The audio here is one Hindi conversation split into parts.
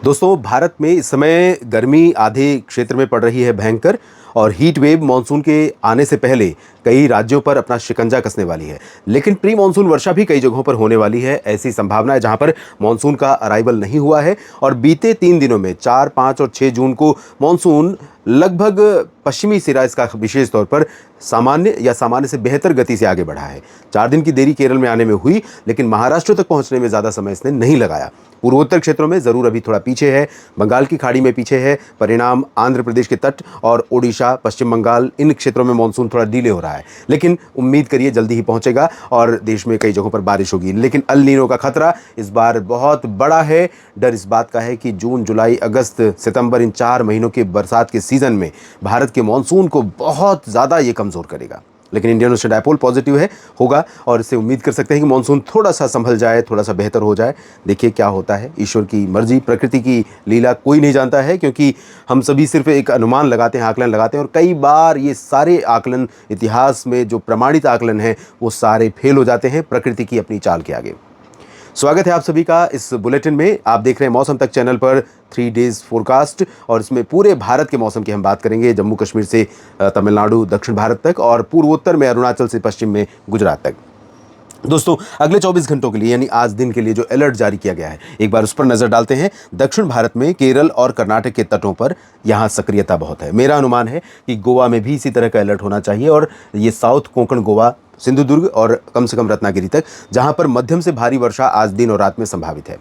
दोस्तों, भारत में इस समय गर्मी आधे क्षेत्र में पड़ रही है भयंकर और हीट वेव मानसून के आने से पहले कई राज्यों पर अपना शिकंजा कसने वाली है। लेकिन प्री मानसून वर्षा भी कई जगहों पर होने वाली है। ऐसी संभावना है जहां पर मानसून का अराइवल नहीं हुआ है और बीते 3 दिनों में 4, 5 और 6 जून को मानसून लगभग पश्चिमी सिरा इसका विशेष तौर पर सामान्य या सामान्य से बेहतर गति से आगे बढ़ा है। 4 दिन की देरी केरल में आने में हुई, लेकिन महाराष्ट्र तक पहुंचने में ज़्यादा समय इसने नहीं लगाया। पूर्वोत्तर क्षेत्रों में ज़रूर अभी थोड़ा पीछे है, बंगाल की खाड़ी में पीछे है। परिणाम आंध्र प्रदेश के तट और ओडिशा, पश्चिम बंगाल, इन क्षेत्रों में मानसून थोड़ा डिले हो रहा है, लेकिन उम्मीद करिए जल्दी ही पहुंचेगा और देश में कई जगहों पर बारिश होगी। लेकिन अल नीनो का खतरा इस बार बहुत बड़ा है। डर इस बात का है कि जून, जुलाई, अगस्त, सितंबर, इन 4 महीनों के बरसात के सीजन में भारत के मानसून को बहुत ज़्यादा ये कमज़ोर करेगा। लेकिन इंडियन ओशन डायपोल पॉजिटिव होगा और इससे उम्मीद कर सकते हैं कि मानसून थोड़ा सा संभल जाए, थोड़ा सा बेहतर हो जाए। देखिए क्या होता है, ईश्वर की मर्जी, प्रकृति की लीला कोई नहीं जानता है, क्योंकि हम सभी सिर्फ एक अनुमान लगाते हैं, आकलन लगाते हैं और कई बार ये सारे आकलन, इतिहास में जो प्रमाणित आकलन हैं वो सारे फेल हो जाते हैं प्रकृति की अपनी चाल के आगे। स्वागत है आप सभी का इस बुलेटिन में। आप देख रहे हैं मौसम तक चैनल पर 3 डेज फोरकास्ट और इसमें पूरे भारत के मौसम की हम बात करेंगे, जम्मू कश्मीर से तमिलनाडु, दक्षिण भारत तक और पूर्वोत्तर में अरुणाचल से पश्चिम में गुजरात तक। दोस्तों, अगले 24 घंटों के लिए यानी आज दिन के लिए जो अलर्ट जारी किया गया है, एक बार उस पर नजर डालते हैं। दक्षिण भारत में केरल और कर्नाटक के तटों पर यहाँ सक्रियता बहुत है। मेरा अनुमान है कि गोवा में भी इसी तरह का अलर्ट होना चाहिए और ये साउथ कोंकण गोवा, सिंधुदुर्ग और कम से कम रत्नागिरी तक, जहां पर मध्यम से भारी वर्षा आज दिन और रात में संभावित है।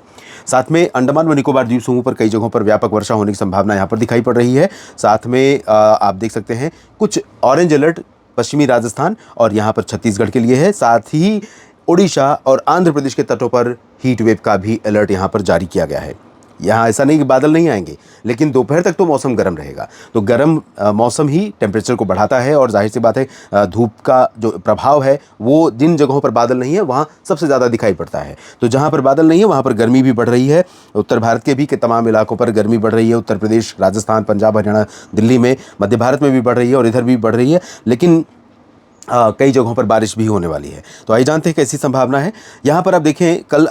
साथ में अंडमान व निकोबार द्वीप समूह पर कई जगहों पर व्यापक वर्षा होने की संभावना यहां पर दिखाई पड़ रही है। साथ में आप देख सकते हैं कुछ ऑरेंज अलर्ट पश्चिमी राजस्थान और यहाँ पर छत्तीसगढ़ के लिए है। साथ ही ओडिशा और आंध्र प्रदेश के तटों पर हीट वेव का भी अलर्ट यहाँ पर जारी किया गया है। यहाँ ऐसा नहीं कि बादल नहीं आएंगे, लेकिन दोपहर तक तो मौसम गर्म रहेगा। तो गर्म मौसम ही टेम्परेचर को बढ़ाता है और जाहिर सी बात है धूप का जो प्रभाव है वो जिन जगहों पर बादल नहीं है वहाँ सबसे ज़्यादा दिखाई पड़ता है। तो जहाँ पर बादल नहीं है वहाँ पर गर्मी भी बढ़ रही है। उत्तर भारत के भी के तमाम इलाकों पर गर्मी बढ़ रही है। उत्तर प्रदेश, राजस्थान, पंजाब, हरियाणा, दिल्ली में, मध्य भारत में भी बढ़ रही है और इधर भी बढ़ रही है। लेकिन कई जगहों पर बारिश भी होने वाली है। तो आइए जानते हैं कैसी संभावना है। यहाँ पर आप देखें कल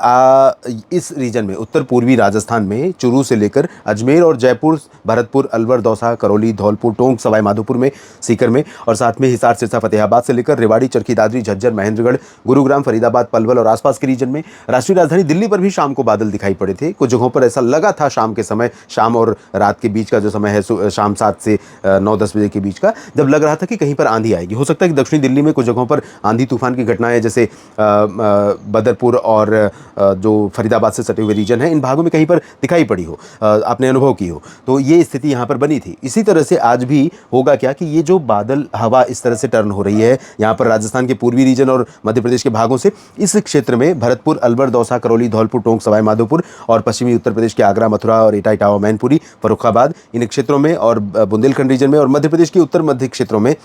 इस रीजन में उत्तर पूर्वी राजस्थान में चुरू से लेकर अजमेर और जयपुर, भरतपुर, अलवर, दौसा, करौली, धौलपुर, टोंक, सवाई माधोपुर में, सीकर में और साथ में हिसार, सिरसा, फतेहाबाद से लेकर रेवाड़ी, चरखी दादरी, झज्जर, महेंद्रगढ़, गुरुग्राम, फरीदाबाद, पलवल और आसपास के रीजन में, राष्ट्रीय राजधानी दिल्ली पर भी शाम को बादल दिखाई पड़े थे। कुछ जगहों पर ऐसा लगा था शाम के समय, शाम और रात के बीच का जो समय है, शाम 7 से 9-10 बजे के बीच का, जब लग रहा था कि कहीं पर आंधी आएगी। हो सकता है कि दक्षिणी दिल्ली में कुछ जगहों पर आंधी तूफान की घटनाएं, जैसे बदरपुर और जो फरीदाबाद से सटे हुए रीजन है, इन भागों में कहीं पर दिखाई पड़ी हो, आपने अनुभव की हो। तो ये स्थिति यहाँ पर बनी थी। इसी तरह से आज भी होगा क्या कि ये जो बादल हवा इस तरह से टर्न हो रही है यहाँ पर राजस्थान के पूर्वी रीजन और मध्य प्रदेश के भागों से, इस क्षेत्र में भरतपुर, अलवर, दौसा, करौली, धौलपुर, टोंक, सवाई माधोपुर और पश्चिमी उत्तर प्रदेश के आगरा, मथुरा और एटा, इटावा, मैनपुरी, फर्रुखाबाद, इन क्षेत्रों में और बुंदेलखंड रीजन में और मध्य प्रदेश के उत्तर मध्य क्षेत्रों में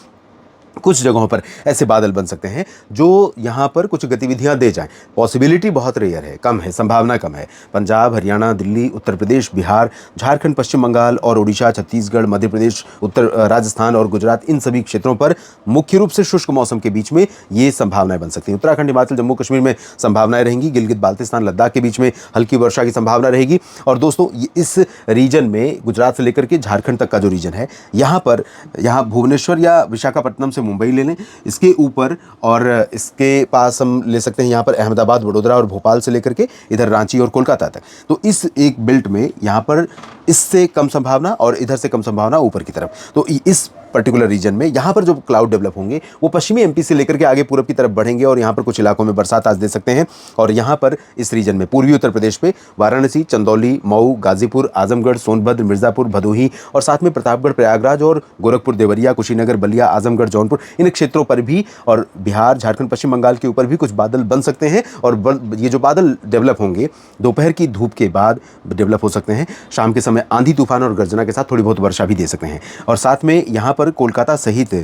कुछ जगहों पर ऐसे बादल बन सकते हैं जो यहाँ पर कुछ गतिविधियाँ दे जाएं। पॉसिबिलिटी बहुत रेयर है, कम है, संभावना कम है। पंजाब, हरियाणा, दिल्ली, उत्तर प्रदेश, बिहार, झारखंड, पश्चिम बंगाल और उड़ीसा, छत्तीसगढ़, मध्य प्रदेश, उत्तर राजस्थान और गुजरात, इन सभी क्षेत्रों पर मुख्य रूप से शुष्क मौसम के बीच में ये संभावनाएं बन सकती हैं। उत्तराखंड, हिमाचल, जम्मू कश्मीर में संभावनाएं रहेंगी। गिलगित बाल्टिस्तान, लद्दाख के बीच में हल्की वर्षा की संभावना रहेगी। और दोस्तों, इस रीजन में गुजरात से लेकर के झारखंड तक का जो रीजन है, यहाँ भुवनेश्वर या विशाखापट्टनम से मुंबई ले लें, इसके ऊपर और इसके पास हम ले सकते हैं यहाँ पर अहमदाबाद, वडोदरा और भोपाल से लेकर के इधर रांची और कोलकाता तक। तो इस एक बेल्ट में यहाँ पर इससे कम संभावना और इधर से कम संभावना ऊपर की तरफ। तो इस पर्टिकुलर रीजन में यहाँ पर जो क्लाउड डेवलप होंगे वो पश्चिमी एमपी से लेकर के आगे पूरब की तरफ बढ़ेंगे और यहाँ पर कुछ इलाकों में बरसात आज दे सकते हैं। और यहाँ पर इस रीजन में पूर्वी उत्तर प्रदेश पे वाराणसी, चंदौली, मऊ, गाजीपुर, आजमगढ़, सोनभद्र, मिर्जापुर, भदोही और साथ में प्रतापगढ़, प्रयागराज और गोरखपुर, देवरिया, कुशीनगर, बलिया, आजमगढ़, जौनपुर, इन क्षेत्रों पर भी और बिहार, झारखंड, पश्चिम बंगाल के ऊपर भी कुछ बादल बन सकते हैं। और ये जो बादल डेवलप होंगे दोपहर की धूप के बाद डेवलप हो सकते हैं। शाम के समय आंधी तूफान और गर्जना के साथ थोड़ी बहुत वर्षा भी दे सकते हैं। और साथ में यहाँ पर कोलकाता सहित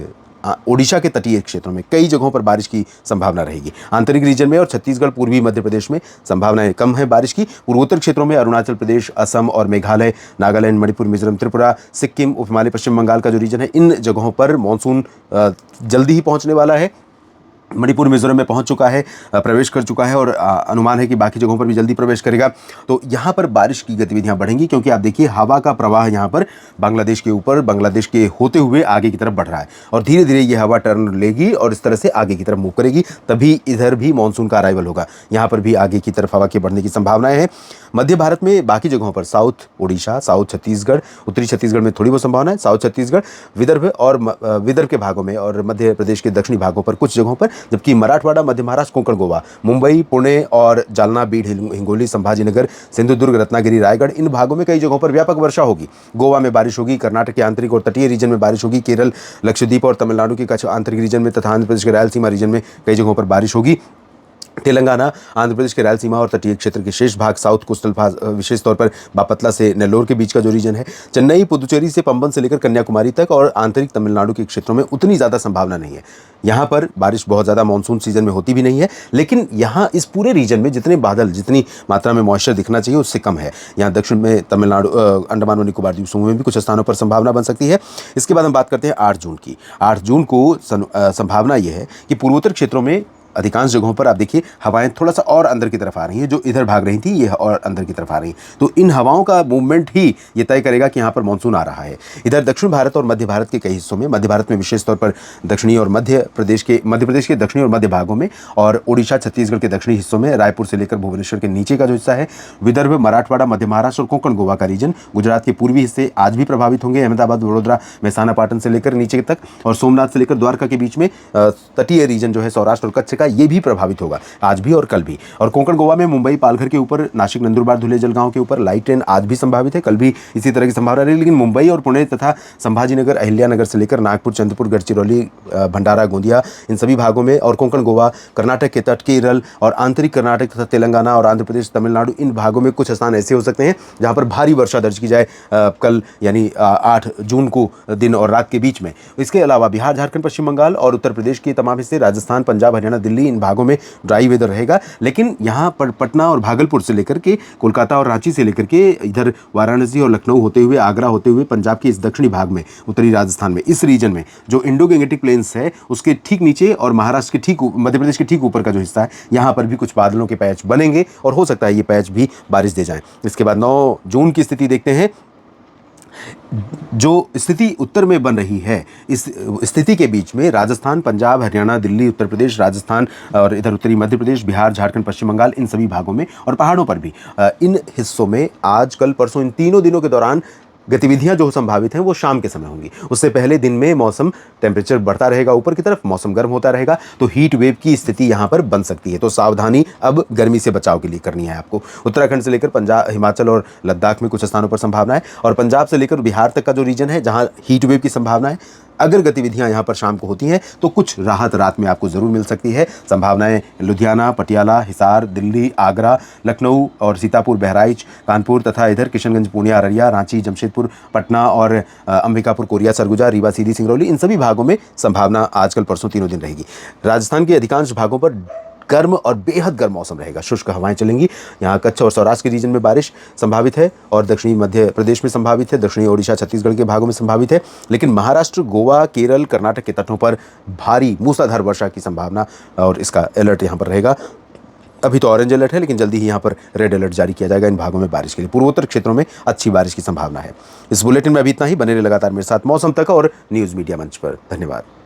ओडिशा के तटीय क्षेत्रों में कई जगहों पर बारिश की संभावना रहेगी। आंतरिक रीजन में और छत्तीसगढ़, पूर्वी मध्य प्रदेश में संभावनाएं कम है बारिश की। पूर्वोत्तर क्षेत्रों में अरुणाचल प्रदेश, असम और मेघालय, नागालैंड, मणिपुर, मिजोरम, त्रिपुरा, सिक्किम, उप हिमालय, पश्चिम बंगाल का जो रीजन है, इन जगहों पर मानसून जल्दी ही पहुंचने वाला है। मणिपुर मिजोरम में पहुंच चुका है, प्रवेश कर चुका है और अनुमान है कि बाकी जगहों पर भी जल्दी प्रवेश करेगा। तो यहाँ पर बारिश की गतिविधियां बढ़ेंगी क्योंकि आप देखिए हवा का प्रवाह यहाँ पर बांग्लादेश के ऊपर, बांग्लादेश के होते हुए आगे की तरफ बढ़ रहा है और धीरे धीरे ये हवा टर्न लेगी और इस तरह से आगे की तरफ मूव करेगी, तभी इधर भी मानसून का अराइवल होगा। यहाँ पर भी आगे की तरफ हवा के बढ़ने की संभावनाएं हैं। मध्य भारत में बाकी जगहों पर साउथ उड़ीसा, साउथ छत्तीसगढ़, उत्तरी छत्तीसगढ़ में थोड़ी बहुत संभावना है, साउथ छत्तीसगढ़, विदर्भ और विदर्भ के भागों में और मध्य प्रदेश के दक्षिणी भागों पर कुछ जगहों पर, जबकि मराठवाड़ा, मध्य महाराष्ट्र, कोंकण, गोवा, मुंबई, पुणे और जालना, बीड, हिंगोली, संभाजीनगर, सिंधुदुर्ग, रत्नागिरी, रायगढ़, इन भागों में कई जगहों पर व्यापक वर्षा होगी। गोवा में बारिश होगी, कर्नाटक के आंतरिक और तटीय रीजन में बारिश होगी, केरल, लक्षद्वीप और तमिलनाडु के कच्छ आंतरिक रीजन में तथा आंध्र प्रदेश के रायलसीमा रीजन में कई जगहों पर बारिश होगी। तेलंगाना, आंध्र प्रदेश के रायलसीमा और तटीय क्षेत्र के शेष भाग, साउथ कोस्टल भाग, विशेष तौर पर बापतला से नेल्लोर के बीच का जो रीजन है, चेन्नई, पुदुचेरी से पंबन से लेकर कन्याकुमारी तक और आंतरिक तमिलनाडु के क्षेत्रों में उतनी ज़्यादा संभावना नहीं है। यहाँ पर बारिश बहुत ज़्यादा मानसून सीजन में होती भी नहीं है, लेकिन यहाँ इस पूरे रीजन में जितने बादल, जितनी मात्रा में मॉइस्चर दिखना चाहिए उससे कम है। यहाँ दक्षिण में तमिलनाडु, अंडमान और निकोबार द्वीप समूह में भी कुछ स्थानों पर संभावना बन सकती है। इसके बाद हम बात करते हैं 8 जून की। 8 जून को संभावना ये है कि पूर्वोत्तर क्षेत्रों में अधिकांश जगहों पर आप देखिए हवाएं थोड़ा सा और अंदर की तरफ आ रही हैं, जो इधर भाग रही थी ये और अंदर की तरफ आ रही हैं। तो इन हवाओं का मूवमेंट ही ये तय करेगा कि यहाँ पर मानसून आ रहा है। इधर दक्षिण भारत और मध्य भारत के कई हिस्सों में, मध्य भारत में विशेष तौर पर दक्षिणी और मध्य प्रदेश के दक्षिणी और मध्य भागों में और उड़ीसा, छत्तीसगढ़ के दक्षिणी हिस्सों में, रायपुर से लेकर भुवनेश्वर के नीचे का जो हिस्सा है, विदर्भ, मराठवाड़ा, मध्य महाराष्ट्र और कोंकण, गोवा का रीजन, गुजरात के पूर्वी हिस्से आज भी प्रभावित होंगे, अहमदाबाद, वडोदरा, मेहसाना, पाटन से लेकर नीचे तक और सोमनाथ से लेकर द्वारका के बीच में तटीय रीजन जो है सौराष्ट्र और कच्छ का, ये भी प्रभावित होगा आज भी और कल भी। और कोंकण, गोवा में मुंबई, पालघर के ऊपर, नासिक, नंदुरबार, धुले, जलगांव के ऊपर लाइट रेन आज भी संभावित है, कल भी इसी तरह की संभावना रही। लेकिन मुंबई और पुणे तथा संभाजीनगर, अहिल्यानगर से लेकर नागपुर, चंद्रपुर, गढ़चिरौली, भंडारा, गोंदिया, इन सभी भागों में और कोंकण, गोवा, कर्नाटक के तट, केरल और आंतरिक कर्नाटक तथा तेलंगाना और आंध्र प्रदेश, तमिलनाडु, इन भागों में कुछ स्थान ऐसे हो सकते हैं जहां पर भारी वर्षा दर्ज की जाए कल यानी 8 जून को दिन और रात के बीच में। इसके अलावा बिहार, झारखंड, पश्चिम बंगाल और उत्तर प्रदेश के तमाम हिस्से, राजस्थान, पंजाब, हरियाणा, दिल्ली, इन भागों में ड्राई वेदर रहेगा। लेकिन यहाँ पर पटना और भागलपुर से लेकर के कोलकाता और रांची से लेकर के इधर वाराणसी और लखनऊ होते हुए, आगरा होते हुए पंजाब के इस दक्षिणी भाग में, उत्तरी राजस्थान में, इस रीजन में जो इंडो गैंगेटिक प्लेन्स है उसके ठीक नीचे और महाराष्ट्र के ठीक, मध्य प्रदेश के ठीक ऊपर का जो हिस्सा है, यहाँ पर भी कुछ बादलों के पैच बनेंगे और हो सकता है ये पैच भी बारिश दे जाएं। इसके बाद 9 जून की स्थिति देखते हैं। जो स्थिति उत्तर में बन रही है, इस स्थिति के बीच में राजस्थान, पंजाब, हरियाणा, दिल्ली, उत्तर प्रदेश, राजस्थान और इधर उत्तरी मध्य प्रदेश, बिहार, झारखंड, पश्चिम बंगाल, इन सभी भागों में और पहाड़ों पर भी, इन हिस्सों में आज, कल, परसों, इन तीनों दिनों के दौरान गतिविधियां जो संभावित हैं वो शाम के समय होंगी। उससे पहले दिन में मौसम, टेम्परेचर बढ़ता रहेगा ऊपर की तरफ, मौसम गर्म होता रहेगा, तो हीट वेव की स्थिति यहां पर बन सकती है। तो सावधानी अब गर्मी से बचाव के लिए करनी है आपको। उत्तराखंड से लेकर पंजाब, हिमाचल और लद्दाख में कुछ स्थानों पर संभावना है और पंजाब से लेकर बिहार तक का जो रीजन है जहां हीट वेव की संभावना है, अगर गतिविधियां यहां पर शाम को होती हैं तो कुछ राहत रात में आपको जरूर मिल सकती है। संभावनाएं लुधियाना, पटियाला, हिसार, दिल्ली, आगरा, लखनऊ और सीतापुर, बहराइच, कानपुर तथा इधर किशनगंज, पूर्णिया, अररिया, रांची, जमशेदपुर, पटना और अंबिकापुर, कोरिया, सरगुजा, रीवा, सीधी, सिंगरौली, इन सभी भागों में संभावना आजकल, परसों, तीनों दिन रहेगी। राजस्थान के अधिकांश भागों पर गर्म और बेहद गर्म मौसम रहेगा, शुष्क हवाएं चलेंगी। यहाँ कच्छ और सौराष्ट्र के रीजन में बारिश संभावित है और दक्षिणी मध्य प्रदेश में संभावित है, दक्षिणी ओडिशा, छत्तीसगढ़ के भागों में संभावित है। लेकिन महाराष्ट्र, गोवा, केरल, कर्नाटक के तटों पर भारी मूसलाधार वर्षा की संभावना और इसका अलर्ट यहाँ पर रहेगा। अभी तो ऑरेंज अलर्ट है, लेकिन जल्दी ही यहाँ पर रेड अलर्ट जारी किया जाएगा इन भागों में बारिश के लिए। पूर्वोत्तर क्षेत्रों में अच्छी बारिश की संभावना है। इस बुलेटिन में अभी इतना ही। बने रहिए लगातार मेरे साथ मौसम तक और न्यूज़ मीडिया मंच पर। धन्यवाद।